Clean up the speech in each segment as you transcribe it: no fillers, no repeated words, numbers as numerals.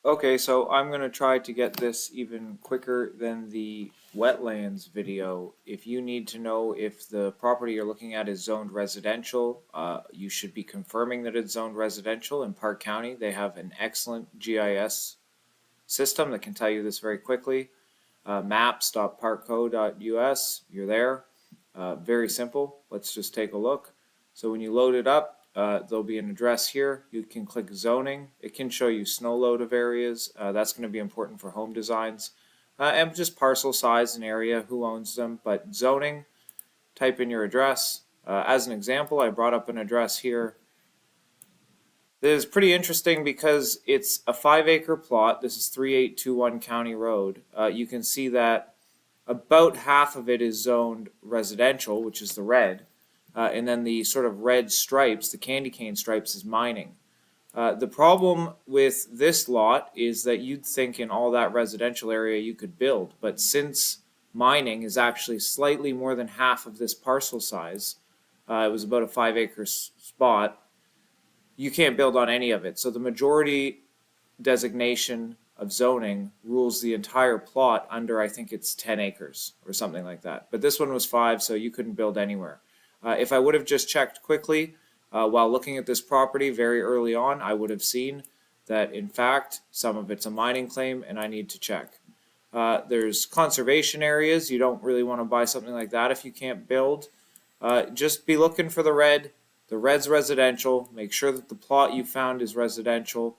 Okay, so I'm going to try to get this even quicker than the wetlands video. If you need to know if the property you're looking at is zoned residential, you should be confirming that it's zoned residential. In Park County, they have an excellent GIS system that can tell you this very quickly. Maps.parkco.us, you're there. Very simple. Let's just take a look. So when you load it up, there'll be an address here. You can click zoning. It can show you snow load of areas. That's going to be important for home designs. And just parcel size and area, who owns them. But zoning, type in your address. As an example, I brought up an address here. This is pretty interesting because it's a 5-acre plot. This is 3821 County Road. You can see that about half of it is zoned residential, which is the red. And then the sort of red stripes, the candy cane stripes, is mining. The problem with this lot is that you'd think in all that residential area you could build, but since mining is actually slightly more than half of this parcel size, it was about a 5-acre spot, you can't build on any of it. So the majority designation of zoning rules the entire plot under, I think it's 10 acres or something like that. But this one was 5, so you couldn't build anywhere. If I would have just checked quickly while looking at this property very early on, I would have seen that in fact some of it's a mining claim and I need to check. There's conservation areas. You don't really want to buy something like that if you can't build. Just be looking for the red. The red's residential. Make sure that the plot you found is residential.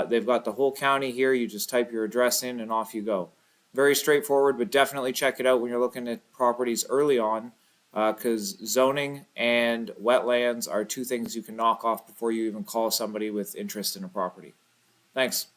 They've got the whole county here. You just type your address in and off you go. Very straightforward, but definitely check it out when you're looking at properties early on, because zoning and wetlands are two things you can knock off before you even call somebody with interest in a property. Thanks.